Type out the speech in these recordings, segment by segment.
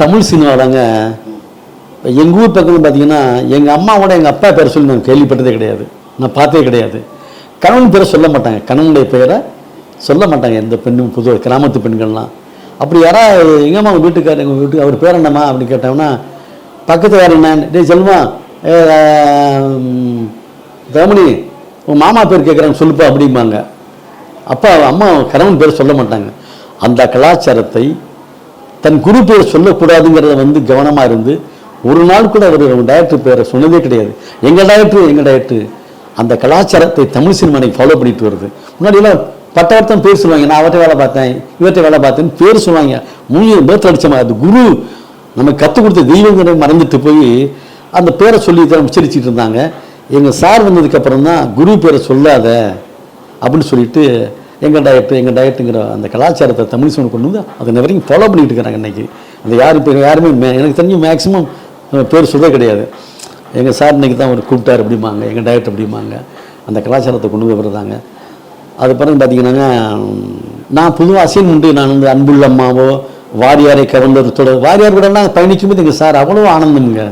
தமிழ் சினிமாவிலங்க எங்கள் ஊர் பக்கத்தில் பார்த்தீங்கன்னா எங்கள் அம்மாவோட எங்கள் அப்பா பேரை சொல்லி நான் கேள்விப்பட்டதே கிடையாது, நான் பார்த்ததே கிடையாது. கணவன் பேரை சொல்ல மாட்டாங்க, கணவனுடைய பெயரை சொல்ல மாட்டாங்க எந்த பெண்ணும், பொதுவாக கிராமத்து பெண்கள்லாம். அப்படி யாராவது எங்கம்மா உங்கள் வீட்டுக்கார், எங்கள் வீட்டுக்கு அவர் பேர் என்னம்மா அப்படின்னு கேட்டோம்னா பக்கத்து வேறு என்ன, டே செல்வா தமணி உன் மாமா பேர் கேட்குறான்னு சொல்லுப்பா அப்படிம்பாங்க. அப்பா அம்மா கணவன் பேர் சொல்ல மாட்டாங்க. அந்த கலாச்சாரத்தை தன் குரு பேர் சொல்லக்கூடாதுங்கிறத கவனமாக இருந்து ஒரு நாள் கூட அவர் டைரக்டர் பேரை சொன்னதே கிடையாது. எங்கள் டைரக்டர் அந்த கலாச்சாரத்தை தமிழ் சினிமானை ஃபாலோ பண்ணிட்டு வருது. முன்னாடியெல்லாம் பட்டவர்த்தம் பேர் சொல்லுவாங்க, நான் அவர்கிட்ட வேலை பார்த்தேன் இவர்கிட்ட வேலை பார்த்தேன்னு பேர் சொல்லுவாங்க. மூணு பேர்த்து அடிச்சமா அது குரு நமக்கு கற்றுக் கொடுத்த தெய்வங்களை மறந்துட்டு போய் அந்த பேரை சொல்லி தான் உச்சரிச்சுட்டு இருந்தாங்க. எங்கள் சார் வந்ததுக்கப்புறம் தான் குரு பேரை சொல்லாத அப்படின்னு சொல்லிட்டு எங்கள் டயட்டுங்கிற அந்த கலாச்சாரத்தை தமிழ் சினிமா கொண்டு வந்து அதை வரைக்கும் ஃபாலோ பண்ணிட்டு இருக்கிறாங்க. இன்றைக்கி அந்த யாருமே எனக்கு தெரிஞ்சு மேக்ஸிமம் பேர் சொல்ல கிடையாது. எங்கள் சார் இன்றைக்கி தான் அவர் கூப்பிட்டார் அப்படிம்பாங்க, எங்கள் டயட் அப்படிம்பாங்க. அந்த கலாச்சாரத்தை கொண்டு போய் வருதாங்க. அது பிறகு பார்த்தீங்கன்னாங்க நான் பொதுவாக அசைன் உண்டு. நான் அன்புள்ள அம்மாவோ வாரியாரை கவர்ந்தோட வாரியார் கூடலாம் பயணிக்கும் போது எங்கள் சார் அவ்வளோ ஆனந்தமுங்க.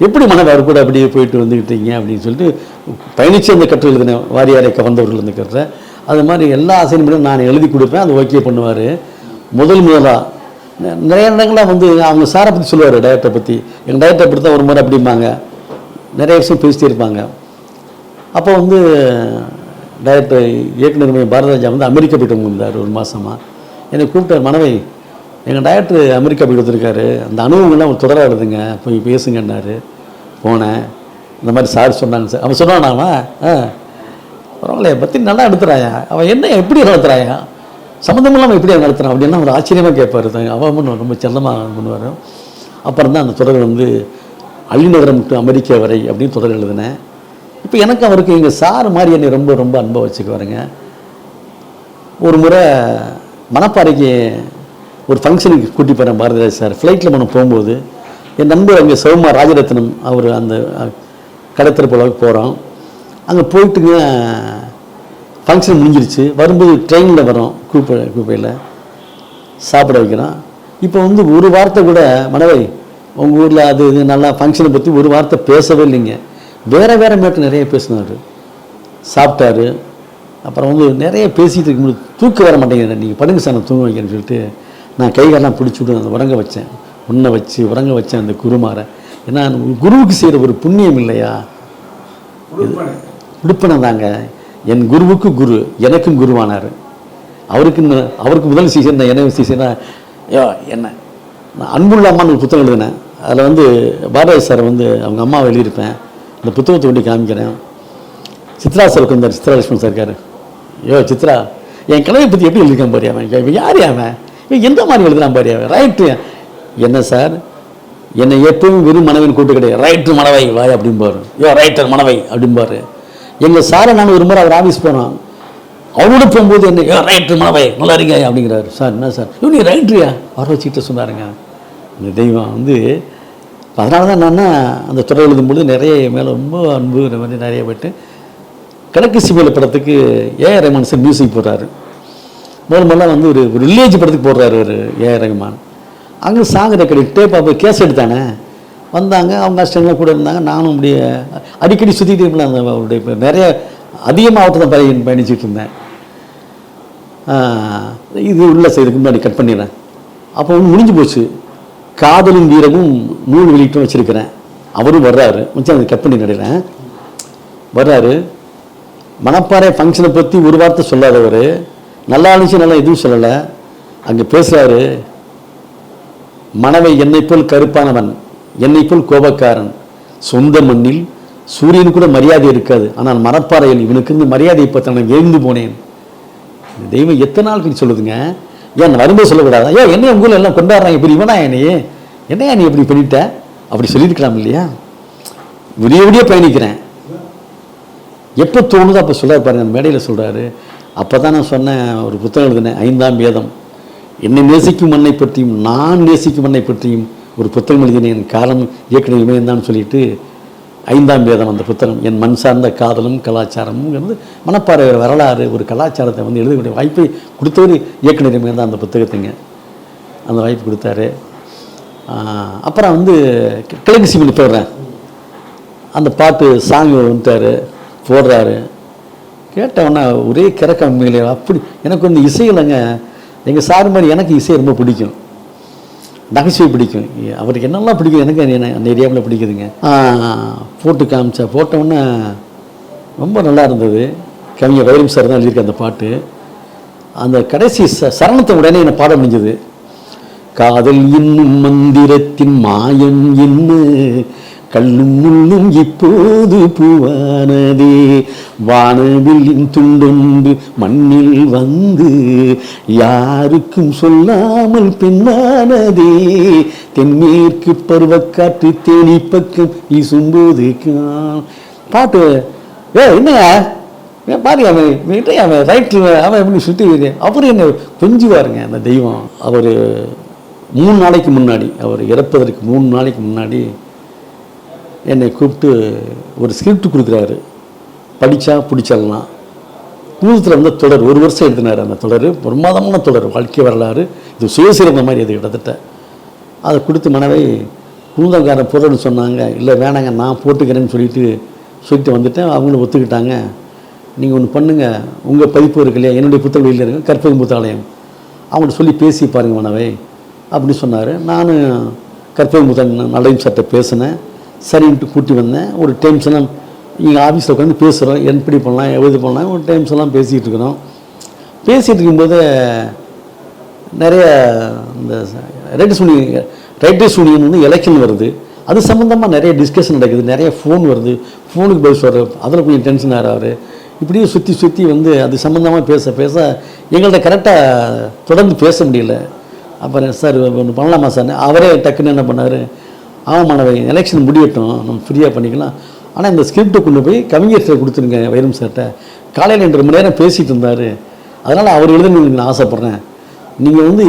எப்படி மனைவி அவர் கூட அப்படியே போயிட்டு வந்துக்கிட்டீங்க அப்படின்னு சொல்லிட்டு பயணித்து அந்த கற்று எழுதினேன், வாரியாரை கவர்ந்தவர்கள் இருந்துக்கிறத. அது மாதிரி எல்லா அசைன்மெண்ட்டும் நான் எழுதி கொடுப்பேன், அது ஓகே பண்ணுவார். முதலாக நிறைய இடங்களாக அவங்க சாரை பற்றி சொல்லுவார், டயட்டை பற்றி. எங்கள் டயட்டை பற்றி தான் ஒரு முறை அப்படிம்பாங்க, நிறைய விஷயம் பேசிட்டே இருப்பாங்க. அப்போ டைரக்டர் இயக்குனர் பாரதிராஜா அமெரிக்கா போய்ட்டு வந்தார் ஒரு மாதமாக. என்னை கூப்பிட்டார், மனைவி எங்கள் டைரக்டர் அமெரிக்கா போய்ட்டு வந்திருக்காரு, அந்த அனுபவங்கள்லாம் ஒரு தொடராக எழுதுங்க, போய் பேசுங்கன்னாரு. போனேன், இந்த மாதிரி சார் சொன்னாங்க சார். அவன் சொன்னானாமா பரவாயில்ல பற்றி நல்லா எடுத்துறாயா, அவன் என்ன எப்படி நடத்துகிறாயா, சம்மந்தம் இல்லாமல் எப்படி நடத்துகிறான் அப்படின்னா ஒரு ஆச்சரியமாக கேட்பார். அவன் ரொம்ப செல்லமாக பண்ணுவார். அப்புறம் தான் அந்த தொடர் அள்ளிநகரம் டு அமெரிக்கா வரை அப்படின்னு தொடர் எழுதினேன். இப்போ எனக்கு அவருக்கு எங்கள் சார் மாதிரி என்னை ரொம்ப ரொம்ப அன்பை வச்சுக்குவாருங்க. ஒரு முறை மணப்பாறைக்கு ஒரு ஃபங்க்ஷனுக்கு கூட்டி போகிறேன் பாரதிராஜ் சார். ஃப்ளைட்டில் நம்ம போகும்போது என் நண்பர் அங்கே சிவமா ராஜரத்னம் அவர் அந்த கடத்திருப்பளவுக்கு போகிறோம். அங்கே போயிட்டுங்க ஃபங்க்ஷன் முடிஞ்சிருச்சு. வரும்போது ட்ரெயினில் வரோம், கூப்பையில் சாப்பிட வைக்கிறோம். இப்போ ஒரு வார்த்தை கூட மனைவி உங்கள் ஊரில் அது இது நல்லா ஃபங்க்ஷனை பற்றி ஒரு வார்த்தை பேசவே இல்லைங்க. வேறு மேட்டு நிறைய பேசினார், சாப்பிட்டாரு. அப்புறம் நிறைய பேசிகிட்டு இருக்கும்போது தூக்க வர மாட்டேங்கிறேன், நீங்கள் படுங்க சார் நான் தூங்க வைக்கிறேன்னு சொல்லிட்டு நான் கைகாலெலாம் பிடிச்சி விட்டு அந்த உறங்க வச்சேன். உறங்க வச்சேன் அந்த குருமாரை. ஏன்னா குருவுக்கு செய்கிற ஒரு புண்ணியம் இல்லையா, விடுப்பனை தாங்க. என் குருவுக்கு குரு, எனக்கும் குருவானார். அவருக்கு முதல் சீசன் தான், எனக்கு சீசனா என்ன நான் அன்புள்ள அம்மான்னு ஒரு புத்தகம் எழுதினேன். அதில் பாரதிராஜ் சார் அவங்க அம்மாவை எழுதியிருப்பேன். அந்த புத்தகத்தை ஒட்டி காமிக்கிறேன். சித்ரா சார் உட்காந்தார், சித்ரா லட்சுமண் சார் இருக்காரு. சித்ரா என் கலையை பற்றி எப்படி எழுதிருக்கான் பாரு, அவன் யார் அவன், எந்த மாதிரி எழுதுறான் பாரு, அவன் ரைட்டு. என்ன சார் என்னை எப்பவும் வெறும் மனைவின் கூட்டு கிடையாது, ரைட்டு மனவை வாய் அப்படிம்பாரு, ரைட்டர் மனவை அப்படிம்பாரு. எங்கள் சாரை நாங்கள் ஒரு முறை அவர் ஆஃபீஸ் போனோம், அவரோட போகும்போது என்ன ரைட்டர் மனவை நல்லா இருங்க அப்படிங்கிறாரு. சார் என்ன சார் நீ ரைட்ரியா வர வச்சுக்கிட்ட சொன்னாருங்க. இந்த தெய்வம் அதனால தான் நான் அந்த தொடர் எழுதும்போது நிறைய மேலே ரொம்ப அன்பு நிறைய போய்ட்டு கிழக்கு சிமையில படத்துக்கு ஏஆர் ரஹ்மான் சார் மியூசிக் போடுறாரு. முதல்ல ஒரு வில்லேஜ் படத்துக்கு போடுறாரு ஒரு ஏஆர் ரஹ்மான். அங்கே சாங் ரெக்கார்டு டேப் அப்போ கேஸ் எடுத்தானே வந்தாங்க, அவங்க கஷ்டங்களாக கூட இருந்தாங்க. நானும் அப்படியே அடிக்கடி சுற்றிட்டு இருப்பேன். அந்த அவருடைய நிறைய அதிக மாவட்டத்தை பயணிச்சுட்டு இருந்தேன். இது உள்ள செய்துக்கு முன்னாடி கட் பண்ணிடுறேன். அப்போ முடிஞ்சு போச்சு. காதலும் வீரமும் நூல் வெளியிட்டும் வச்சுருக்கிறேன். அவரும் வர்றாரு, கொஞ்சம் அதை கட் பண்ணி நடுறேன். வர்றாரு, மணப்பாறை ஃபங்க்ஷனை பற்றி ஒரு வார்த்தை சொல்லாதவர், நல்லா இருந்துச்சு நல்லா எதுவும் சொல்லலை. அங்கே பேசுகிறாரு, மனைவை என்னை போல் கருப்பானவன், என்னை போல் கோபக்காரன், சொந்த மண்ணில் சூரியன் கூட மரியாதை இருக்காது, ஆனால் மணப்பாறையில் இவனுக்கு மரியாதையை பற்றி நான் எழுந்து போனேன். இந்த தெய்வம் எத்தனை நாள் கழிச்சு சொல்லுதுங்க. ஏன் வரும்போது சொல்லக்கூடாதா, என்னைய உங்களை எல்லாம் கொண்டாடுறாங்க, இப்படி இவனா என்னையா நீ இப்படி பண்ணிட்ட அப்படி சொல்லியிருக்கலாம் இல்லையா. விடிய பயணிக்கிறேன், எப்போ தோணுதோ அப்போ சொல்கிறார் பாருங்க. அந்த மேடையில் சொல்கிறாரு. அப்போ தான் நான் சொன்னேன், ஒரு புத்தகம் எழுதினேன், 5ஆம் வேதம், என்னை நேசிக்கும் மண்ணை பற்றியும் நான் நேசிக்கும் மண்ணை பற்றியும் ஒரு புத்தகம் எழுதினேன். காரணம் இயக்குனர் இமயந்தான்னு சொல்லிட்டு 5ஆம் வேதம் அந்த புத்தகம். என் மண் சார்ந்த காதலும் கலாச்சாரமும் மணப்பாறை வரலாறு ஒரு கலாச்சாரத்தை எழுதக்கூடிய வாய்ப்பை கொடுத்தவர் இயக்குனர் இமயந்தான் அந்த புத்தகத்துங்க. அந்த வாய்ப்பு கொடுத்தாரு. அப்புறம் வந்து கிழக்கு சிமிலி போடுறேன், அந்த பாட்டு சாமி வந்துட்டார் போடுறாரு. கேட்டவொன்னே ஒரே கிறக்க உண்மையிலே. அப்படி எனக்கு வந்து இசை இல்லைங்க, எங்கள் சார் மாதிரி எனக்கு இசை ரொம்ப பிடிக்கும், நகைச்சுவை பிடிக்கும். அவருக்கு என்னெல்லாம் பிடிக்கும் எனக்கு அந்த ஏரியாவில் பிடிக்குதுங்க. போட்டு காமிச்சா போட்டவுடனே ரொம்ப நல்லா இருந்தது. கவிஞர் வைரம் சார் தான் எழுதியிருக்க அந்த பாட்டு. அந்த கடைசி சரணத்தை உடனே என்னை பாட முடிஞ்சது. காதல் என்னும் மந்திரத்தின் மாயம் என்ன, கல்லும் முள்ளும் இப்போது பூவானதே, வானவில்லின் துண்டொன்று மண்ணில் வந்து யாருக்கும் சொல்லாமல் பெண்ணானதே, தென்மேற்கு பருவக்காற்று தேனி பக்கம் வீசும்போது. பாட்டு என்ன பாரு, அவன் ரைட்டில் அவன் எப்படி சுற்றி அவர் என்ன கொஞ்சுவாருங்க அந்த தெய்வம். அவர் 3 நாளைக்கு முன்னாடி, அவர் இறப்பதற்கு 3 நாளைக்கு முன்னாடி என்னை கூப்பிட்டு ஒரு ஸ்கிரிப்ட் கொடுக்குறாரு. படித்தா பிடிச்சிடலாம். பூதத்தில் வந்து தொடர் 1 வருஷம் எழுதினார். அந்த தொடர் பிரமாதமான தொடர், வாழ்க்கை வரலாறு. இது சுயசிறந்த மாதிரி அது கிட்டத்தட்ட. அதை கொடுத்து மனைவி பூதங்காரன் பொருள்னு சொன்னாங்க. இல்லை வேணாங்க நான் போட்டுக்கிறேன்னு சொல்லிட்டு வந்துட்டேன். அவங்களும் ஒத்துக்கிட்டாங்க. நீங்கள் ஒன்று பண்ணுங்கள், உங்கள் பதிப்பு இருக்கு இல்லையா, என்னுடைய புத்தக வெளியில் இருக்கு கற்பகம் புத்தாலயம், அவங்கள்ட்ட சொல்லி பேசி பாருங்கள் மனவை அப்படின்னு சொன்னார். நான் கற்பகம் புத்தகம் நடையும் சட்டை பேசினேன். சரின்ட்டு கூட்டி வந்தேன். ஒரு டைம்ஸ் எல்லாம் இங்கே ஆஃபீஸில் உட்காந்து பேசுகிறோம், எப்படி பண்ணலாம் எது பண்ணலாம், ஒரு டைம்ஸ் எல்லாம் பேசிகிட்டு இருக்கிறோம். பேசிகிட்டு இருக்கும்போது நிறைய இந்த ரைட்டர்ஸ் யூனியன் வந்து எலெக்ஷன் வருது, அது சம்மந்தமாக நிறைய டிஸ்கஷன் நடக்குது, நிறைய ஃபோன் வருது, ஃபோனுக்கு பதில் சொல்கிறார், அதில் கொஞ்சம் டென்ஷன் ஆகிறாரு. இப்படியே சுற்றி வந்து அது சம்மந்தமாக பேச எங்கள்கிட்ட கரெக்டாக தொடர்ந்து பேச முடியல. அப்புறம் சார் ஒன்று பண்ணலாமா சார், அவரே டக்குன்னு என்ன பண்ணார், ஆமாம் எலெக்ஷன் முடியட்டும் நம்ம ஃப்ரீயாக பண்ணிக்கலாம், ஆனால் இந்த ஸ்கிரிப்டை கொண்டு போய் கவிஞர்கிட்ட கொடுத்துருங்க வைரம் சார்கிட்ட. காலையில் 2 மணி நேரம் பேசிகிட்டு இருந்தார், அதனால் அவர் எழுதணும்னு நான் ஆசைப்பட்றேன், நீங்கள் வந்து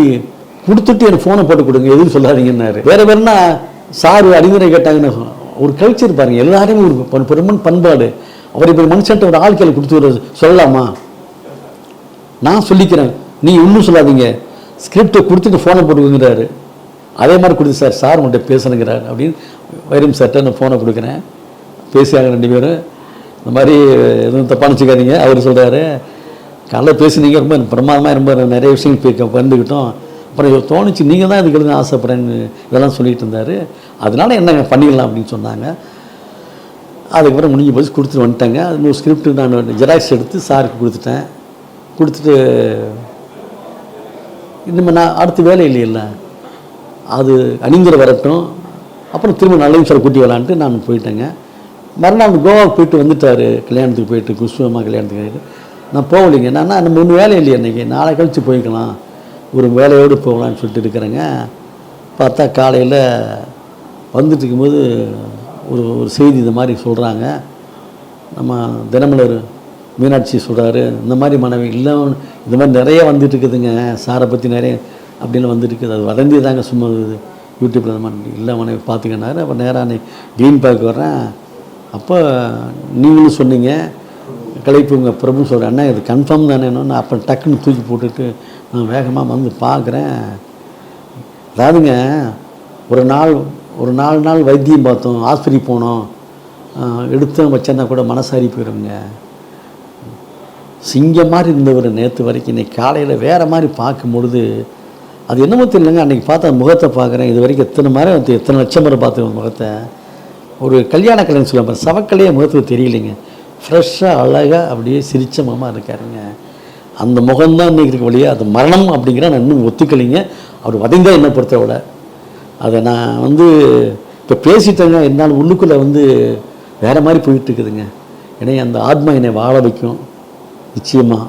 கொடுத்துட்டு எனக்கு ஃபோனை போட்டு கொடுங்க எதுவும் சொல்லாதீங்கன்னாரு. வேறுனா சார் அறிவுரை கேட்டாங்கன்னு ஒரு கல்ச்சர் பாருங்கள், எல்லாருமே ஒரு பெருமன் பண்பாடு. அவர் இப்போ மனுஷன்ட்ட ஒரு ஆட்களை கொடுத்து சொல்லலாமா, நான் சொல்லிக்கிறேன் நீ இன்னும் சொல்லாதீங்க, ஸ்கிரிப்டை கொடுத்துட்டு ஃபோனை போட்டுக்கிறாரு. அதே மாதிரி கொடுத்து சார் உங்கள்கிட்ட பேசணுங்கிறார் அப்படின்னு வைரம் சார்கிட்ட நான் ஃபோனை கொடுக்குறேன். பேசியாங்க 2 பேரும். இந்த மாதிரி எதுவும் தப்பாக நினச்சிக்காதீங்க, அவர் சொல்கிறாரு காலைல பேசுனீங்க ரொம்ப பிரமாதமாக ரொம்ப நிறைய விஷயங்கள் பகிர்ந்துக்கிட்டோம், அப்புறம் தோணுச்சு நீங்கள் தான் இதுக்கு எழுத ஆசைப்பட்றேன்னு இதெல்லாம் சொல்லிகிட்டு இருந்தார், அதனால என்னங்க பண்ணிடலாம் அப்படின்னு சொன்னாங்க. அதுக்கப்புறம் முடிஞ்சு போச்சு, கொடுத்துட்டு வந்துட்டாங்க. அது ஒரு ஸ்கிரிப்ட் நான் ஜெராக்ஸ் எடுத்து சாருக்கு கொடுத்துட்டு இனிமேல் நான் அடுத்த வேலை இல்லையில்ல, அது அணிந்துர வரட்டும், அப்புறம் திரும்ப நல்லையும் சார் கூட்டி வரலான்ட்டு நான் போயிட்டேங்க. மறுநாள் கோவாவுக்கு போயிட்டு வந்துட்டார், கல்யாணத்துக்கு போயிட்டு குஷ்வமாக கல்யாணத்துக்கு போயிட்டு. நான் போகலைங்க, நான் நம்ம ஒன்றும் வேலை இல்லையா இன்றைக்கி, நாளை கழித்து போய்க்கலாம், ஒரு வேலையோடு போகலான்னு சொல்லிட்டு இருக்கிறேங்க. பார்த்தா காலையில் வந்துட்டு இருக்கும்போது ஒரு செய்தி இந்த மாதிரி சொல்கிறாங்க, நம்ம தினமலர் மீனாட்சி சொல்கிறாரு, இந்த மாதிரி மனைவி இல்லை, இந்த மாதிரி நிறைய வந்துட்டு இருக்குதுங்க சாரை பற்றி நிறைய அப்படின்னு வந்துட்டு இருக்குது, அது வதந்தி தாங்க சும்மா யூடியூப்பில் இந்த மாதிரி இல்லை மனைவி பார்த்துக்கினாரு. அப்போ நேராக க்ரீன் பார்க் வர்றேன். அப்போ நீங்களும் சொன்னீங்க கலைப்பு உங்கள் பிரபு சொல்கிறேன், அண்ணா இது கன்ஃபார்ம் தானே, நான் அப்போ டக்குன்னு தூக்கி போட்டுட்டு நான் வேகமாக வந்து பார்க்குறேன். அதாவதுங்க ஒரு 4 நாள் வைத்தியம் பார்த்தோம், ஆஸ்பத்திரி போனோம், எடுத்தோம் வச்சேன்னா கூட மனசாரி போயிடுங்க. சிங்கம் மாதிரி இருந்தவர் நேற்று வரைக்கும் இன்றைக்கி காலையில் வேறு மாதிரி பார்க்கும்பொழுது அது என்னமோ தெரியலங்க. அன்றைக்கி பார்த்தா முகத்தை பார்க்குறேன், இது வரைக்கும் எத்தனை லட்சம் முறை பார்த்துருவோம் முகத்தை. ஒரு கல்யாண கல்யாணம் சொல்லுவாங்க, சவக்கலையே முகத்துக்கு தெரியலைங்க, ஃப்ரெஷ்ஷாக அழகாக அப்படியே சிரிச்ச முகமாக இருக்காருங்க. அந்த முகம்தான் இன்றைக்கி இருக்க வழியாக அது மரணம் அப்படிங்கிற நான் இன்னும் ஒத்துக்கலைங்க. அவர் வதைந்தான் என்னை பொறுத்தவிட அதை நான் இப்போ பேசிட்டேங்க, என்னால் உள்ளுக்குள்ளே வேறு மாதிரி போயிட்டு இருக்குதுங்க. ஏன்னா அந்த ஆத்மா என்னை வாழ வைக்கும் நிச்சயமா.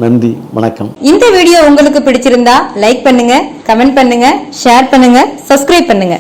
நன்றி, வணக்கம். இந்த வீடியோ உங்களுக்கு பிடிச்சிருந்தா லைக் பண்ணுங்க, கமெண்ட் பண்ணுங்க, ஷேர் பண்ணுங்க, சப்ஸ்கிரைப் பண்ணுங்க.